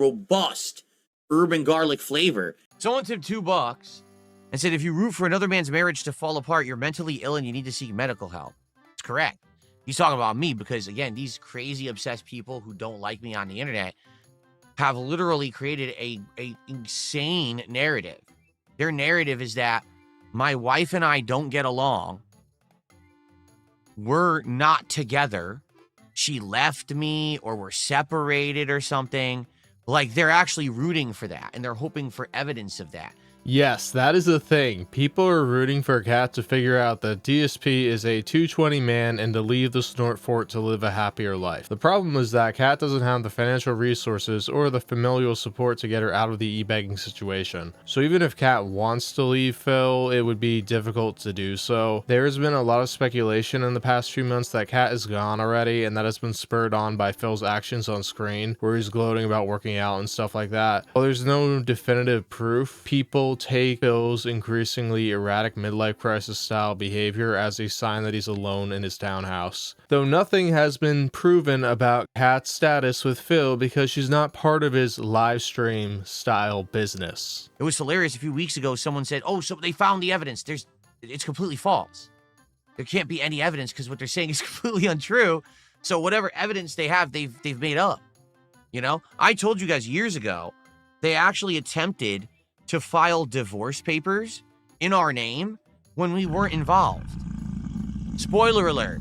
robust urban garlic flavor. Someone tipped $2 and said, if you root for another man's marriage to fall apart, you're mentally ill and you need to seek medical help. It's correct. He's talking about me because, again, these crazy, obsessed people who don't like me on the internet have literally created a insane narrative. Their narrative is that my wife and I don't get along. We're not together. She left me or we're separated or something. Like, they're actually rooting for that and they're hoping for evidence of that. Yes, that is the thing. People are rooting for Kat to figure out that DSP is a 220 man and to leave the Snort Fort to live a happier life. The problem is that Kat doesn't have the financial resources or the familial support to get her out of the e-begging situation. So even if Kat wants to leave Phil, it would be difficult to do so. There has been a lot of speculation in the past few months that Kat is gone already, and that has been spurred on by Phil's actions on screen, where he's gloating about working out and stuff like that. While there's no definitive proof, people take Phil's increasingly erratic midlife crisis style behavior as a sign that he's alone in his townhouse. Though nothing has been proven about Kat's status with Phil because she's not part of his live stream style business. It was hilarious. A few weeks ago, someone said, oh, so they found the evidence. It's completely false. There can't be any evidence because what they're saying is completely untrue. So whatever evidence they have, they've made up. You know, I told you guys years ago, they actually attempted to file divorce papers in our name when we weren't involved. Spoiler alert,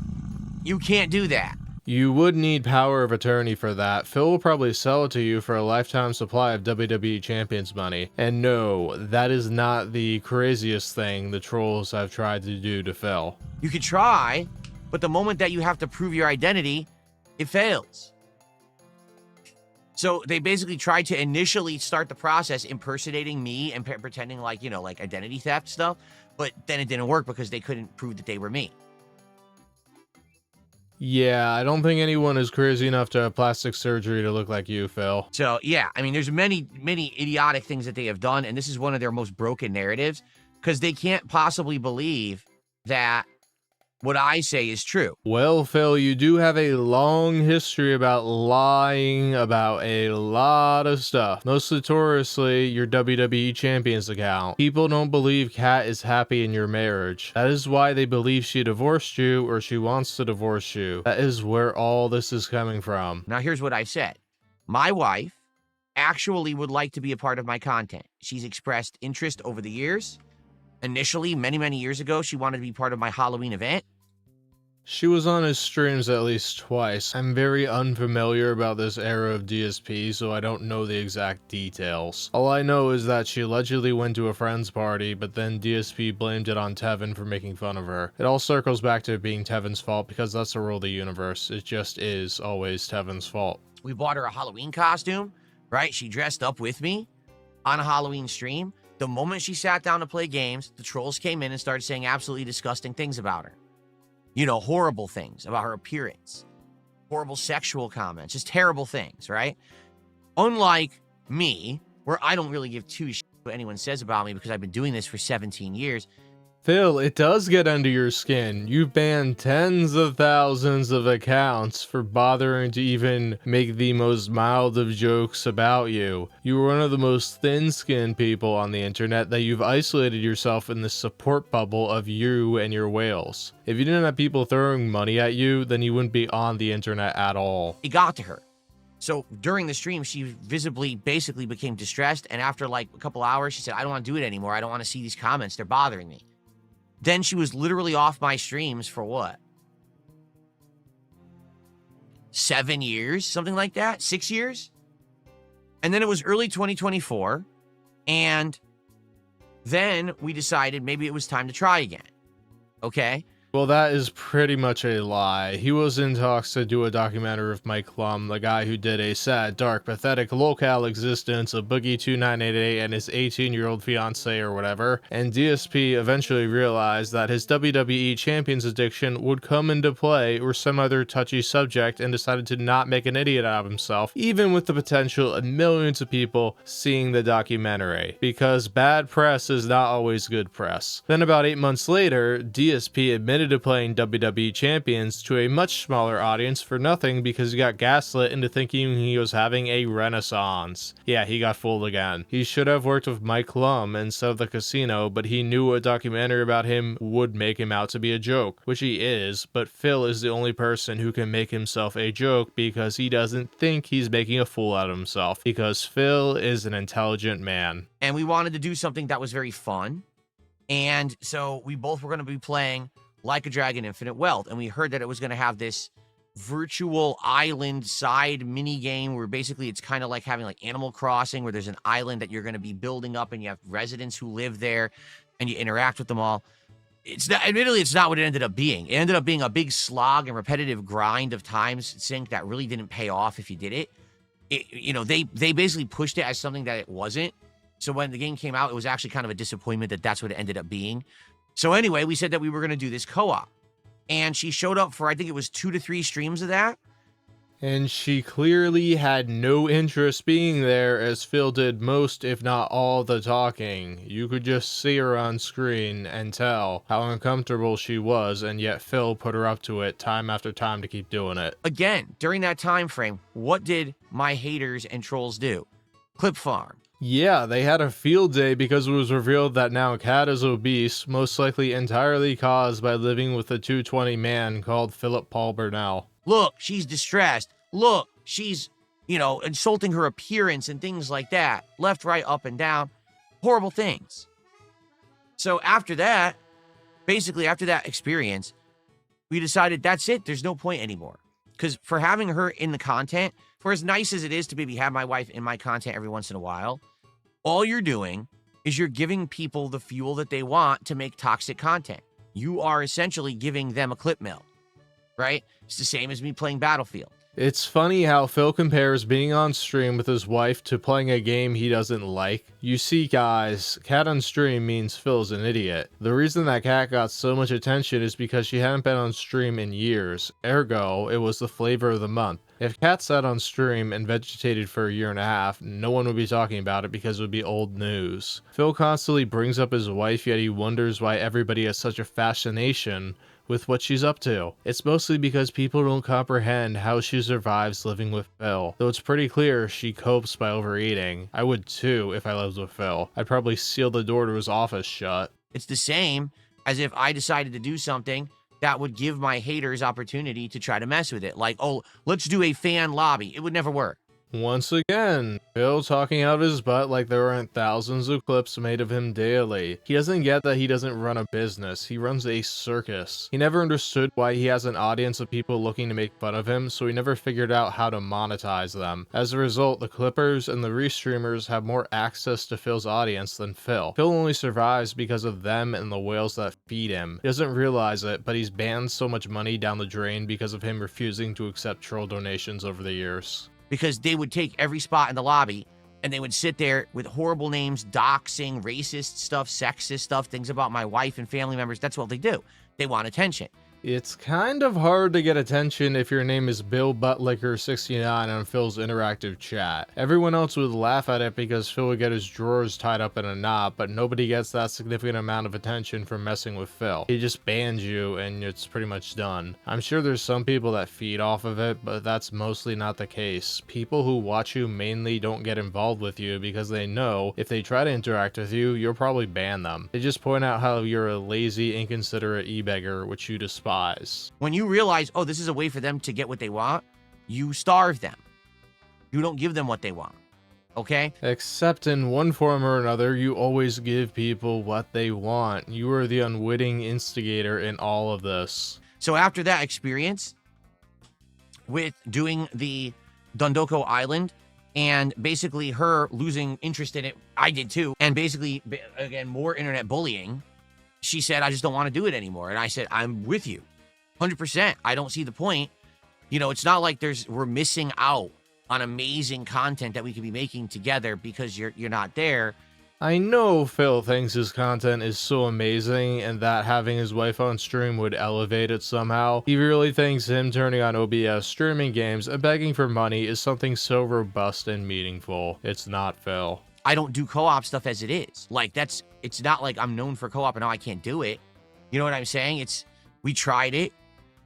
you can't do that. You would need power of attorney for that. Phil will probably sell it to you for a lifetime supply of WWE Champions money. And no, that is not the craziest thing the trolls have tried to do to Phil. You could try, but the moment that you have to prove your identity, it fails. So they basically tried to initially start the process impersonating me and pretending like, you know, like identity theft stuff. But then it didn't work because they couldn't prove that they were me. Yeah, I don't think anyone is crazy enough to have plastic surgery to look like you, Phil. So, yeah, I mean, there's many idiotic things that they have done. And this is one of their most broken narratives because they can't possibly believe that what I say is true. Well, Phil, you do have a long history about lying about a lot of stuff. Most notoriously, your WWE Champions account. People don't believe Kat is happy in your marriage. That is why they believe she divorced you or she wants to divorce you. That is where all this is coming from. Now, here's what I've said. My wife actually would like to be a part of my content. She's expressed interest over the years. Initially, many years ago, she wanted to be part of my Halloween event. She was on his streams at least twice. I'm very unfamiliar about this era of DSP, so I don't know the exact details. All I know is that she allegedly went to a friend's party, but then DSP blamed it on Tevin for making fun of her. It all circles back to it being Tevin's fault because that's the rule of the universe. It just is always Tevin's fault. We bought her a Halloween costume, right? She dressed up with me on a Halloween stream. The moment she sat down to play games, the trolls came in and started saying absolutely disgusting things about her. You know, horrible things about her appearance, horrible sexual comments, just terrible things, right? Unlike me, where I don't really give two shits what anyone says about me because I've been doing this for 17 years. Phil, it does get under your skin. You've banned tens of thousands of accounts for bothering to even make the most mild of jokes about you. You were one of the most thin-skinned people on the internet that you've isolated yourself in the support bubble of you and your whales. If you didn't have people throwing money at you, then you wouldn't be on the internet at all. It got to her. So during the stream, she visibly basically became distressed. And after like a couple hours, she said, I don't want to do it anymore. I don't want to see these comments. They're bothering me. Then she was literally off my streams for what? 7 years? Something like that? 6 years? And then it was early 2024. And then we decided maybe it was time to try again. Okay? Well, that is pretty much a lie. He was in talks to do a documentary with Mike Klum, the guy who did a sad, dark, pathetic, lolcow existence of Boogie2988 and his 18-year-old fiance or whatever, and DSP eventually realized that his WWE Champions addiction would come into play or some other touchy subject and decided to not make an idiot out of himself, even with the potential of millions of people seeing the documentary, because bad press is not always good press. Then about 8 months later, DSP admitted admitted to playing WWE Champions to a much smaller audience for nothing because he got gaslit into thinking he was having a renaissance. Yeah, he got fooled again. He should have worked with Mike Lum instead of the casino, but he knew a documentary about him would make him out to be a joke, which he is, but Phil is the only person who can make himself a joke because he doesn't think he's making a fool out of himself, because Phil is an intelligent man. And we wanted to do something that was very fun. And so we both were going to be playing Like a Dragon Infinite Wealth. And we heard that it was going to have this virtual island side mini game where basically it's kind of like having like Animal Crossing, where there's an island that you're going to be building up and you have residents who live there and you interact with them all. It's not, admittedly, it's not what it ended up being. It ended up being a big slog and repetitive grind of times sync that really didn't pay off if you did it. They basically pushed it as something that it wasn't. So when the game came out, it was actually kind of a disappointment that that's what it ended up being. So anyway, we said that we were going to do this co-op. And she showed up for, I think it was 2 to 3 streams of that. And she clearly had no interest being there, as Phil did most, if not all, the talking. You could just see her on screen and tell how uncomfortable she was, and yet Phil put her up to it time after time to keep doing it. Again, during that time frame, what did my haters and trolls do? Clip farm. Yeah, they had a field day because it was revealed that now Kat is obese, most likely entirely caused by living with a 220 man called Philip Paul Burnell. Look, she's distressed. Look, she's, insulting her appearance and things like that. Left, right, up, and down. Horrible things. So after that, basically after that experience, we decided that's it. There's no point anymore. Because for having her in the content, for as nice as it is to maybe have my wife in my content every once in a while, all you're doing is you're giving people the fuel that they want to make toxic content. You are essentially giving them a clip mill, right? It's the same as me playing Battlefield. It's funny how Phil compares being on stream with his wife to playing a game he doesn't like. You see, guys, Kat on stream means Phil's an idiot. The reason that Kat got so much attention is because she hadn't been on stream in years. Ergo, it was the flavor of the month. If Kat sat on stream and vegetated for a year and a half, no one would be talking about it because it would be old news. Phil constantly brings up his wife, yet he wonders why everybody has such a fascination with what she's up to. It's mostly because people don't comprehend how she survives living with Phil. Though it's pretty clear she copes by overeating. I would too if I lived with Phil. I'd probably seal the door to his office shut. It's the same as if I decided to do something that would give my haters opportunity to try to mess with it. Like, oh, let's do a fan lobby. It would never work. Once again, Phil talking out his butt like there aren't thousands of clips made of him daily. He doesn't get that he doesn't run a business, he runs a circus. He never understood why he has an audience of people looking to make fun of him, so he never figured out how to monetize them. As a result, the Clippers and the Restreamers have more access to Phil's audience than Phil. Phil only survives because of them and the whales that feed him. He doesn't realize it, but he's banned so much money down the drain because of him refusing to accept troll donations over the years. Because they would take every spot in the lobby and they would sit there with horrible names, doxing, racist stuff, sexist stuff, things about my wife and family members. That's what they do. They want attention. It's kind of hard to get attention if your name is Bill Buttlicker69 on Phil's interactive chat. Everyone else would laugh at it because Phil would get his drawers tied up in a knot, but nobody gets that significant amount of attention from messing with Phil. He just bans you and it's pretty much done. I'm sure there's some people that feed off of it, but that's mostly not the case. People who watch you mainly don't get involved with you because they know if they try to interact with you, you'll probably ban them. They just point out how you're a lazy, inconsiderate e-beggar, which you despise. When you realize, oh, this is a way for them to get what they want, you starve them. You don't give them what they want. Okay? Except in one form or another, you always give people what they want. You are the unwitting instigator in all of this. So after that experience with doing the Dondoko Island and basically her losing interest in it, I did too, and basically, again, more internet bullying, she said, I just don't want to do it anymore. And I said, I'm with you 100%. I don't see the point. It's not like we're missing out on amazing content that we could be making together because you're not there. I know Phil thinks his content is so amazing and that having his wife on stream would elevate it somehow. He really thinks him turning on OBS, streaming games, and begging for money is something so robust and meaningful. It's not, Phil. I don't do co-op stuff as it is. Like, it's not like I'm known for co-op and now I can't do it. You know what I'm saying? We tried it.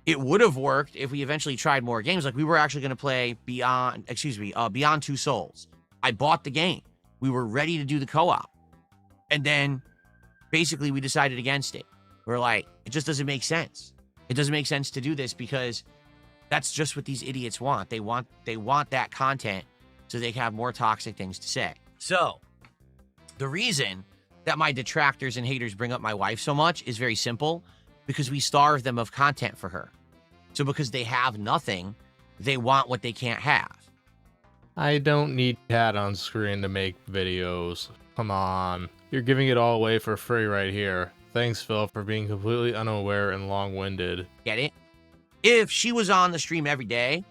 It would have worked if we eventually tried more games. Like we were actually going to play Beyond Two Souls. I bought the game. We were ready to do the co-op. And then basically we decided against it. We're like, it just doesn't make sense. It doesn't make sense to do this because that's just what these idiots want. They want that content so they can have more toxic things to say. So the reason that my detractors and haters bring up my wife so much is very simple, because we starve them of content for her. So because they have nothing, they want what they can't have. I don't need Cat on screen to make videos. Come on. You're giving it all away for free right here. Thanks, Phil, for being completely unaware and long-winded. Get it? If she was on the stream every day,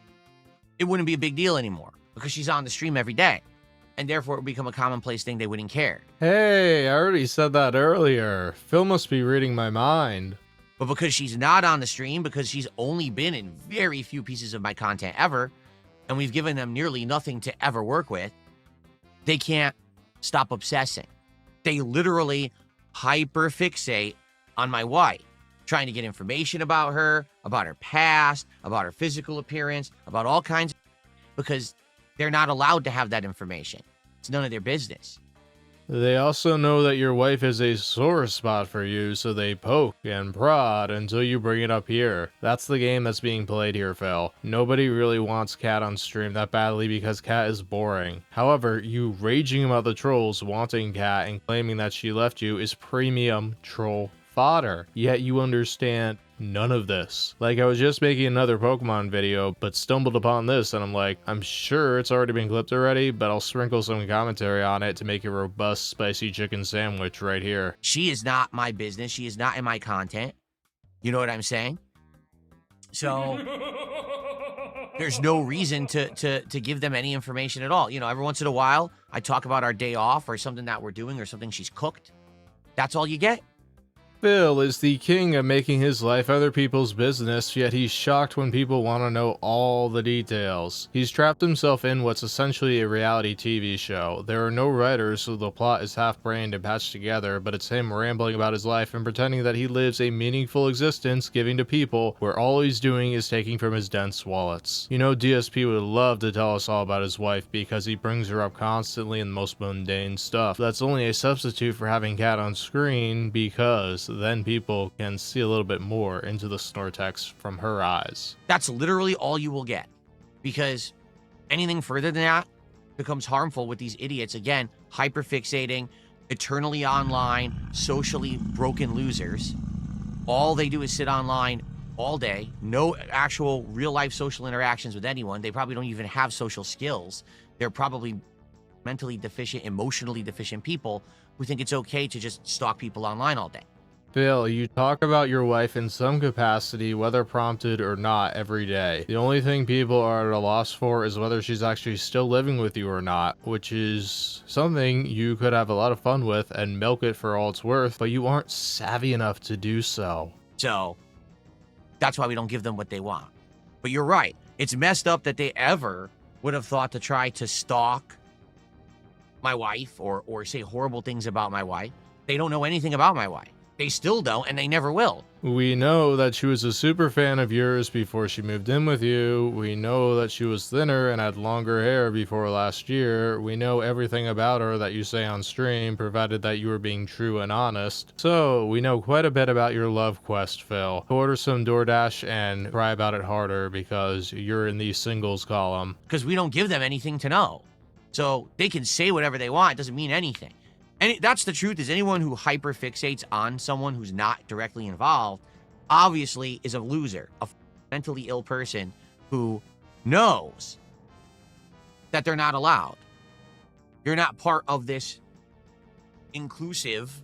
it wouldn't be a big deal anymore because she's on the stream every day. And therefore, it would become a commonplace thing they wouldn't care. Hey, I already said that earlier. Phil must be reading my mind. But because she's not on the stream, because she's only been in very few pieces of my content ever, and we've given them nearly nothing to ever work with, they can't stop obsessing. They literally hyperfixate on my wife, trying to get information about her past, about her physical appearance, about all kinds, because they're not allowed to have that information. It's none of their business. They also know that your wife is a sore spot for you, so they poke and prod until you bring it up here. That's the game that's being played here, Phil. Nobody really wants Cat on stream that badly because Cat is boring. However, you raging about the trolls wanting Cat and claiming that she left you is premium troll fodder. Yet you understand none of this. Like, I was just making another Pokemon video, but stumbled upon this, and I'm like, I'm sure it's already been clipped already, but I'll sprinkle some commentary on it to make a robust spicy chicken sandwich right here. She is not my business. She is not in my content. You know what I'm saying? So there's no reason to give them any information at all. You know, every once in a while, I talk about our day off or something that we're doing or something she's cooked. That's all you get. Phil is the king of making his life other people's business, yet he's shocked when people want to know all the details. He's trapped himself in what's essentially a reality TV show. There are no writers, so the plot is half-brained and patched together, but it's him rambling about his life and pretending that he lives a meaningful existence, giving to people, where all he's doing is taking from his dense wallets. You know, DSP would love to tell us all about his wife because he brings her up constantly in the most mundane stuff. That's only a substitute for having Cat on screen, because then people can see a little bit more into the Snortex from her eyes. That's literally all you will get, because anything further than that becomes harmful with these idiots. Again, hyperfixating, eternally online, socially broken losers. All they do is sit online all day, no actual real-life social interactions with anyone. They probably don't even have social skills. They're probably mentally deficient, emotionally deficient people who think it's okay to just stalk people online all day. Phil, you talk about your wife in some capacity, whether prompted or not, every day. The only thing people are at a loss for is whether she's actually still living with you or not, which is something you could have a lot of fun with and milk it for all it's worth, but you aren't savvy enough to do so. So that's why we don't give them what they want. But you're right. It's messed up that they ever would have thought to try to stalk my wife or say horrible things about my wife. They don't know anything about my wife. They still don't, and they never will. We know that she was a super fan of yours before she moved in with you. We know that she was thinner and had longer hair before last year. We know everything about her that you say on stream, provided that you were being true and honest. So, we know quite a bit about your love quest, Phil. Order some DoorDash and cry about it harder because you're in the singles column. Because we don't give them anything to know. So, they can say whatever they want. It doesn't mean anything. And that's the truth, is anyone who hyperfixates on someone who's not directly involved obviously is a loser, a mentally ill person who knows that they're not allowed. You're not part of this inclusive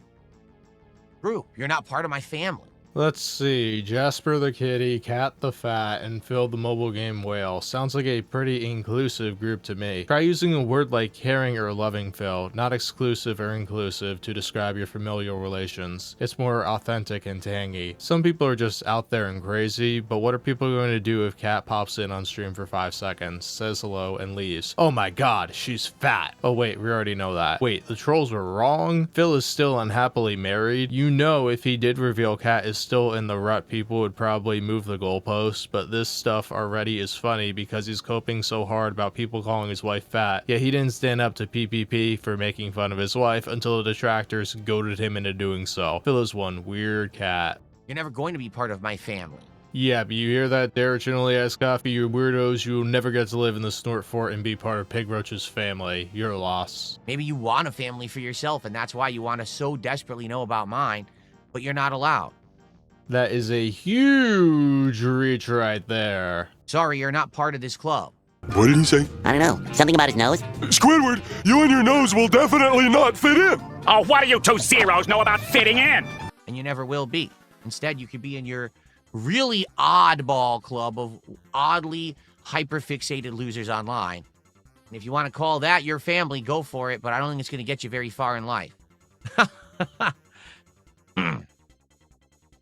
group. You're not part of my family. Let's see, Jasper the Kitty, Cat the Fat, and Phil the Mobile Game Whale. Sounds like a pretty inclusive group to me. Try using a word like caring or loving, Phil, not exclusive or inclusive, to describe your familial relations. It's more authentic and tangy. Some people are just out there and crazy, but what are people going to do if Cat pops in on stream for 5 seconds, says hello, and leaves? Oh my god, she's fat. Oh wait, we already know that. Wait, the trolls were wrong? Phil is still unhappily married. You know if he did reveal Cat is still in the rut, people would probably move the goalposts, but this stuff already is funny because he's coping so hard about people calling his wife fat, yet he didn't stand up to PPP for making fun of his wife until the detractors goaded him into doing so. Phil is one weird cat. You're never going to be part of my family. Yeah, but you hear that, Derek Chinley ass coffee, you weirdos, you will never get to live in the Snort Fort and be part of Pig Roach's family. You're a loss. Maybe you want a family for yourself, and that's why you want to so desperately know about mine, but you're not allowed. That is a huge reach right there. Sorry, you're not part of this club. What did he say? I don't know. Something about his nose? Squidward, you and your nose will definitely not fit in. Oh, what do you two zeros know about fitting in? And you never will be. Instead, you could be in your really oddball club of oddly hyperfixated losers online. And if you want to call that your family, go for it, but I don't think it's going to get you very far in life.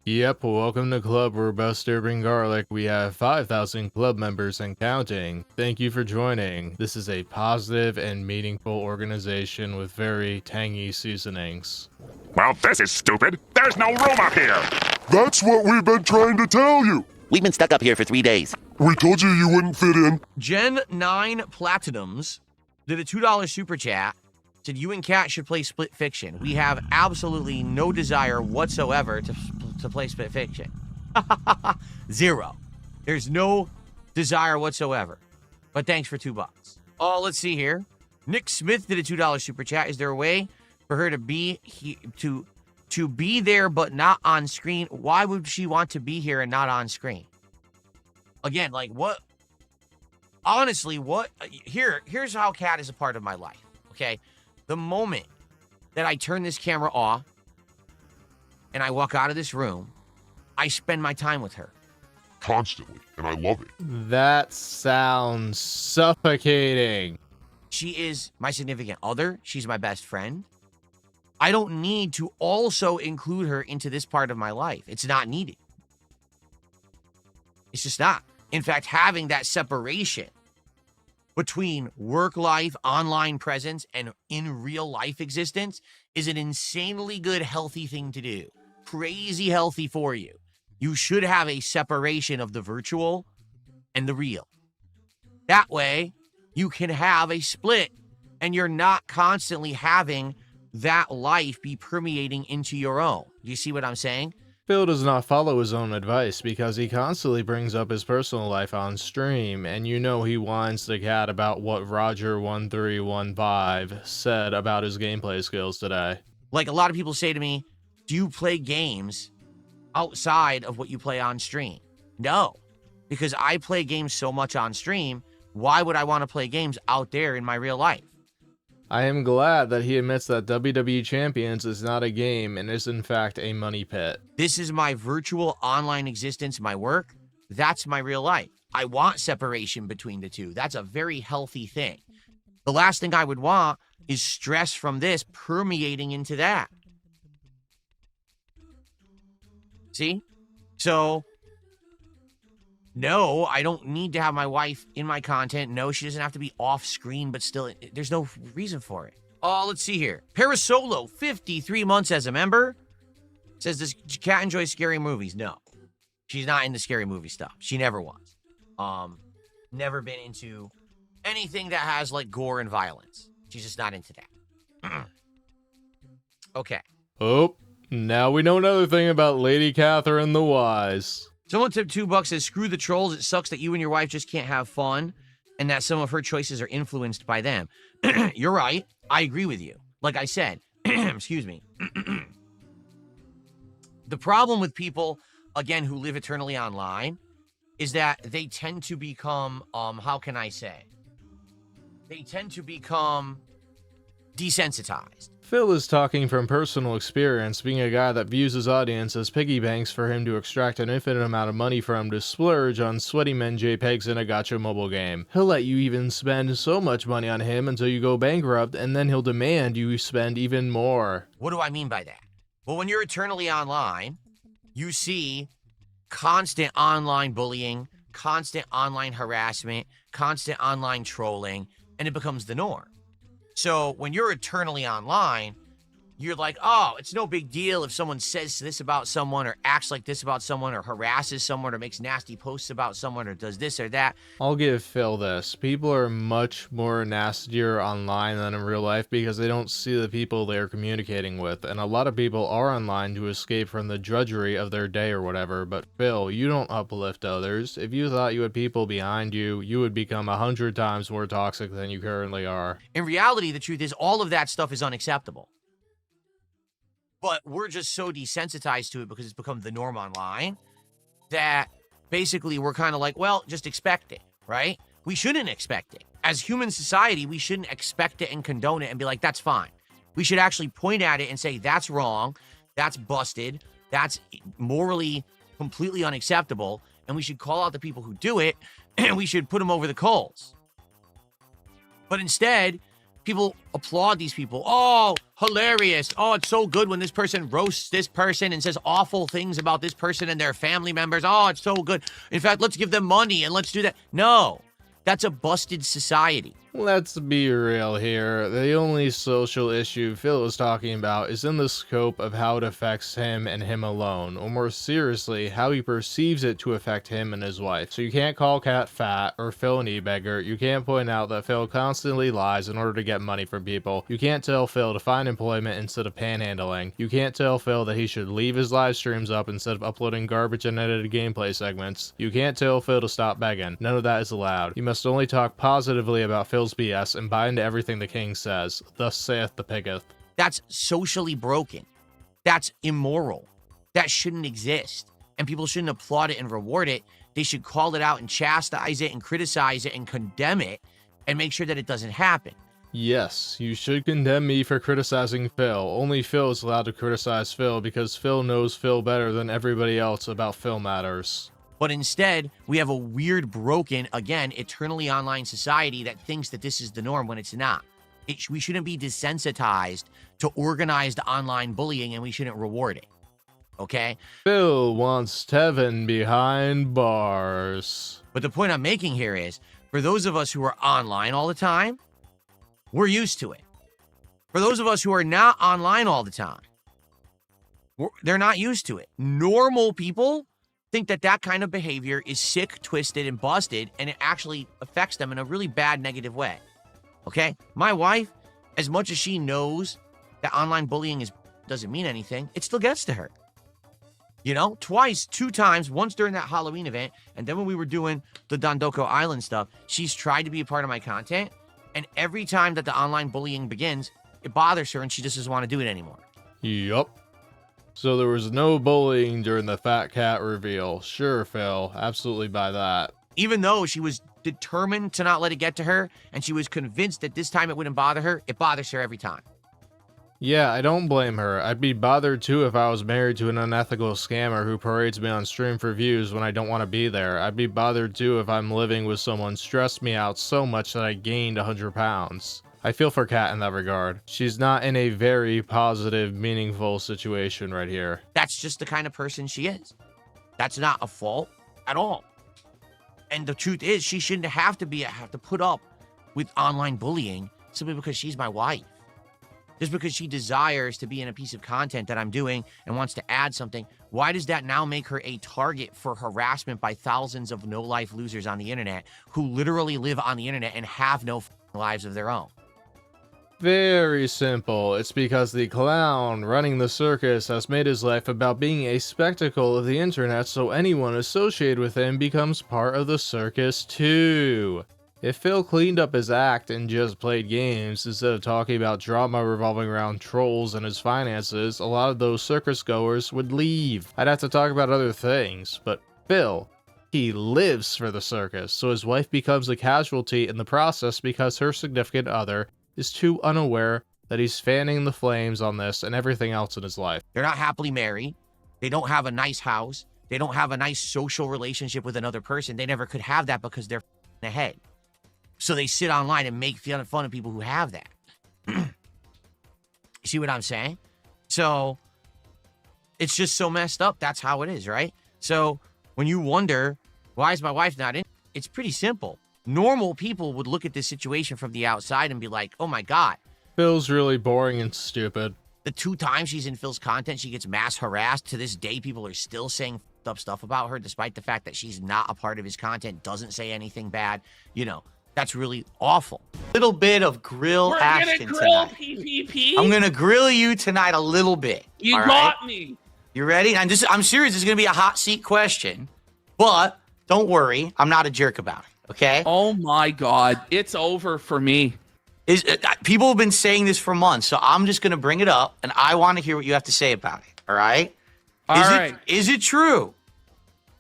Yep, welcome to Club Robust Urban Garlic. We have 5,000 club members and counting. Thank you for joining. This is a positive and meaningful organization with very tangy seasonings. Well, this is stupid. There's no room up here. That's what we've been trying to tell you. We've been stuck up here for 3 days. We told you you wouldn't fit in. Gen 9 Platinums did a $2 super chat. Said you and Kat should play Split Fiction. We have absolutely no desire whatsoever to play Split Fiction. Zero. There's no desire whatsoever. But thanks for $2. Oh, let's see here. Nick Smith did a $2 super chat. Is there a way for her to be to be there but not on screen? Why would she want to be here and not on screen? Again, like what? Honestly, what? Here's how Kat is a part of my life. Okay. The moment that I turn this camera off and I walk out of this room, I spend my time with her. Constantly, and I love it. That sounds suffocating. She is my significant other. She's my best friend. I don't need to also include her into this part of my life. It's not needed. It's just not. In fact, having that separation between work life, online presence, and in real life existence is an insanely good, healthy thing to do. Crazy healthy for you. You should have a separation of the virtual and the real. That way, you can have a split and you're not constantly having that life be permeating into your own. Do you see what I'm saying? Phil does not follow his own advice because he constantly brings up his personal life on stream, and you know he whines the cat about what Roger1315 said about his gameplay skills today. Like a lot of people say to me, do you play games outside of what you play on stream? No, because I play games so much on stream. Why would I want to play games out there in my real life? I am glad that he admits that WWE Champions is not a game and is in fact a money pit. This is my virtual online existence, my work. That's my real life. I want separation between the two. That's a very healthy thing. The last thing I would want is stress from this permeating into that. See? So, no, I don't need to have my wife in my content. No, she doesn't have to be off screen, but still, there's no reason for it. Oh, let's see here. Parasolo, 53 months as a member. Says, does Kat enjoy scary movies? No. She's not into scary movie stuff. She never was. Never been into anything that has, like, gore and violence. She's just not into that. Okay. Oh, now we know another thing about Lady Catherine the Wise. Someone tipped $2, says, screw the trolls. It sucks that you and your wife just can't have fun and that some of her choices are influenced by them. You're right. I agree with you. Like I said, excuse me. The problem with people, again, who live eternally online is that they tend to become, how can I say? They tend to become desensitized. Phil is talking from personal experience, being a guy that views his audience as piggy banks for him to extract an infinite amount of money from to splurge on sweaty men JPEGs in a gacha mobile game. He'll let you even spend so much money on him until you go bankrupt, and then he'll demand you spend even more. What do I mean by that? Well, when you're eternally online, you see constant online bullying, constant online harassment, constant online trolling, and it becomes the norm. So when you're eternally online, you're like, oh, it's no big deal if someone says this about someone or acts like this about someone or harasses someone or makes nasty posts about someone or does this or that. I'll give Phil this. People are much more nastier online than in real life because they don't see the people they're communicating with. And a lot of people are online to escape from the drudgery of their day or whatever. But Phil, you don't uplift others. If you thought you had people behind you, you would become 100 times more toxic than you currently are. In reality, the truth is all of that stuff is unacceptable. But we're just so desensitized to it because it's become the norm online that basically we're kind of like, well, just expect it, right? We shouldn't expect it. As human society, we shouldn't expect it and condone it and be like, that's fine. We should actually point at it and say, that's wrong, that's busted, that's morally completely unacceptable, and we should call out the people who do it, and we should put them over the coals. But instead, people applaud these people. Oh, hilarious. Oh, it's so good when this person roasts this person and says awful things about this person and their family members. Oh, it's so good. In fact, let's give them money and let's do that. No, that's a busted society. Let's be real here. The only social issue Phil is talking about is in the scope of how it affects him and him alone, or more seriously, how he perceives it to affect him and his wife. So you can't call Kat fat or Phil an e-beggar. You can't point out that Phil constantly lies in order to get money from people. You can't tell Phil to find employment instead of panhandling. You can't tell Phil that he should leave his live streams up instead of uploading garbage and edited gameplay segments. You can't tell Phil to stop begging. None of that is allowed. You must only talk positively about Phil's BS and buy into everything the king says. Thus saith the piggeth. That's socially broken. That's immoral. That shouldn't exist. And people shouldn't applaud it and reward it. They should call it out and chastise it and criticize it and condemn it and make sure that it doesn't happen. Yes, you should condemn me for criticizing Phil. Only Phil is allowed to criticize Phil because Phil knows Phil better than everybody else about Phil matters. But instead, we have a weird, broken, again, eternally online society that thinks that this is the norm when it's not. We shouldn't be desensitized to organized online bullying, and we shouldn't reward it. Okay? Phil wants Tevin behind bars. But the point I'm making here is, for those of us who are online all the time, we're used to it. For those of us who are not online all the time, they're not used to it. Normal people think that that kind of behavior is sick, twisted, and busted, and it actually affects them in a really bad, negative way. Okay? My wife, as much as she knows that online bullying doesn't mean anything, it still gets to her. You know? Twice, 2 times, once during that Halloween event, and then when we were doing the Dondoko Island stuff, she's tried to be a part of my content, and every time that the online bullying begins, it bothers her, and she just doesn't want to do it anymore. Yup. So there was no bullying during the fat cat reveal. Sure, Phil. Absolutely buy that. Even though she was determined to not let it get to her, and she was convinced that this time it wouldn't bother her, it bothers her every time. Yeah, I don't blame her. I'd be bothered too if I was married to an unethical scammer who parades me on stream for views when I don't want to be there. I'd be bothered too if I'm living with someone stressed me out so much that I gained 100 pounds. I feel for Kat in that regard. She's not in a very positive, meaningful situation right here. That's just the kind of person she is. That's not a fault at all. And the truth is, she shouldn't have to put up with online bullying simply because she's my wife. Just because she desires to be in a piece of content that I'm doing and wants to add something, why does that now make her a target for harassment by thousands of no-life losers on the internet who literally live on the internet and have no lives of their own? Very simple. It's because the clown running the circus has made his life about being a spectacle of the internet, so anyone associated with him becomes part of the circus too. If Phil cleaned up his act and just played games instead of talking about drama revolving around trolls and his finances, a lot of those circus goers would leave. I'd have to talk about other things, but Phil, he lives for the circus, so his wife becomes a casualty in the process because her significant other is too unaware that he's fanning the flames on this and everything else in his life. They're not happily married. They don't have a nice house. They don't have a nice social relationship with another person. They never could have that because they're ahead. So they sit online and make fun of people who have that. You see what I'm saying? So it's just so messed up. That's how it is, right? So when you wonder, why is my wife not in? It's pretty simple. Normal people would look at this situation from the outside and be like, oh my God. Phil's really boring and stupid. The 2 times she's in Phil's content, she gets mass harassed. To this day, people are still saying f***ed up stuff about her, despite the fact that she's not a part of his content, doesn't say anything bad. You know, that's really awful. Little bit of grill We're Ashton gonna grill tonight. PPP. I'm gonna grill you tonight a little bit. You all got right? me. You ready? I'm serious. This is gonna be a hot seat question, but don't worry, I'm not a jerk about it. Okay? Oh my God, it's over for me. People have been saying this for months, so I'm just gonna bring it up, and I want to hear what you have to say about it. All right? All right. Is it true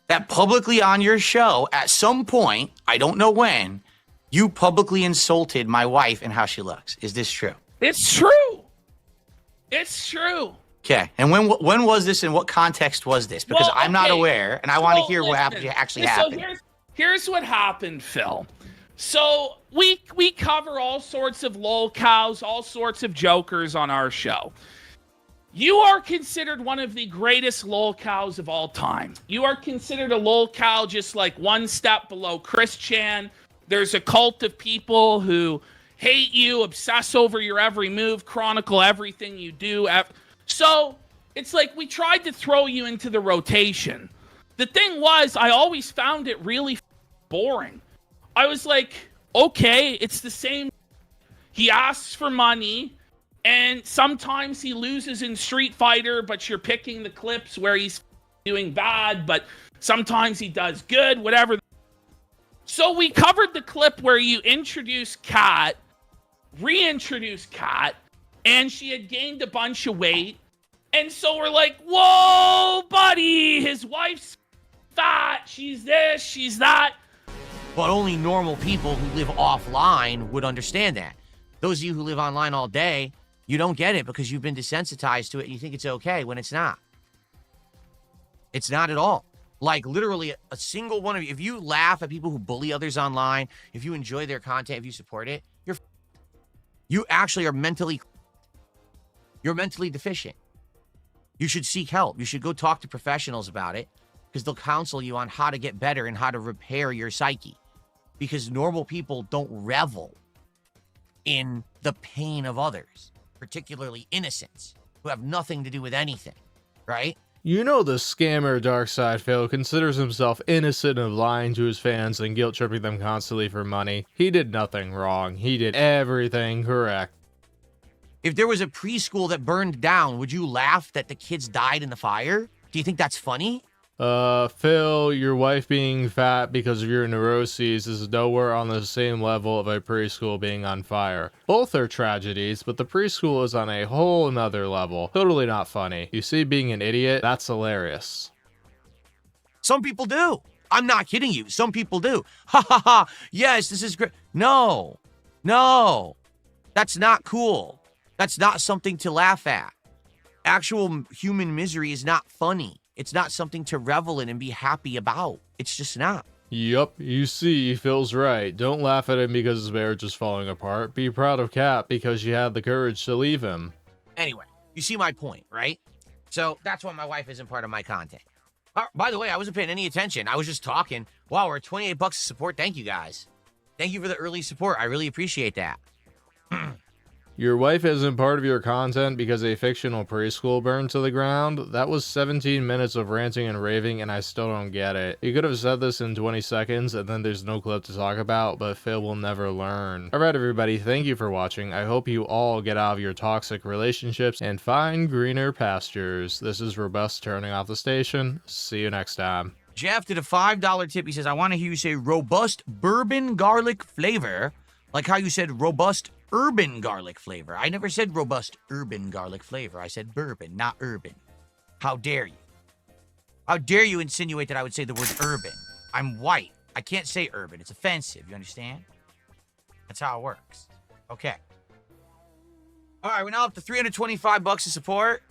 that publicly on your show, at some point, I don't know when, you publicly insulted my wife and how she looks? Is this true? It's true. It's true. Okay. And when was this, and what context was this? Because Well, I'm not okay. aware, and I want to hear what listen, actually so happened. Here's what happened, Phil. So we cover all sorts of lolcows, all sorts of jokers on our show. You are considered one of the greatest lolcows of all time. You are considered a lolcow just like one step below Chris Chan. There's a cult of people who hate you, obsess over your every move, chronicle everything you do. So it's like we tried to throw you into the rotation. The thing was, I always found it really boring. I was like, okay, it's the same. He asks for money, and sometimes he loses in Street Fighter, but you're picking the clips where he's doing bad, but sometimes he does good, whatever. So we covered the clip where you introduce Kat, reintroduce Kat, and she had gained a bunch of weight. And so we're like, whoa, buddy, his wife's fat, she's this, she's that. But only normal people who live offline would understand that. Those of you who live online all day, you don't get it because you've been desensitized to it and you think it's okay when it's not. It's not at all. Like, literally, a single one of you, if you laugh at people who bully others online, if you enjoy their content, if you support it, you actually are mentally deficient. You should seek help. You should go talk to professionals about it because they'll counsel you on how to get better and how to repair your psyche. Because normal people don't revel in the pain of others, particularly innocents who have nothing to do with anything, right? You know the scammer Darkside Phil considers himself innocent of lying to his fans and guilt-tripping them constantly for money. He did nothing wrong. He did everything correct. If there was a preschool that burned down, would you laugh that the kids died in the fire? Do you think that's funny? Phil, your wife being fat because of your neuroses is nowhere on the same level of a preschool being on fire. Both are tragedies, but the preschool is on a whole nother level. Totally not funny. You see, being an idiot, that's hilarious. Some people do. I'm not kidding you. Some people do. Ha ha ha. Yes, this is great. No. That's not cool. That's not something to laugh at. Actual human misery is not funny. It's not something to revel in and be happy about. It's just not. Yup, you see, Phil's right. Don't laugh at him because his marriage is falling apart. Be proud of Kat because she had the courage to leave him. Anyway, you see my point, right? So that's why my wife isn't part of my content. By the way, I wasn't paying any attention. I was just talking. Wow, we're 28 bucks of support. Thank you, guys. Thank you for the early support. I really appreciate that. Your wife isn't part of your content because a fictional preschool burned to the ground? That was 17 minutes of ranting and raving and I still don't get it. You could have said this in 20 seconds and then there's no clip to talk about, but Phil will never learn. Alright everybody, thank you for watching. I hope you all get out of your toxic relationships and find greener pastures. This is Robust turning off the station. See you next time. Jeff did a $5 tip. He says, I want to hear you say robust bourbon garlic flavor, like how you said robust urban garlic flavor. I never said robust urban garlic flavor. I said bourbon, not urban. How dare you? How dare you insinuate that I would say the word urban? I'm white. I can't say urban. It's offensive. You understand? That's how it works. Okay. All right, we're now up to 325 bucks of support.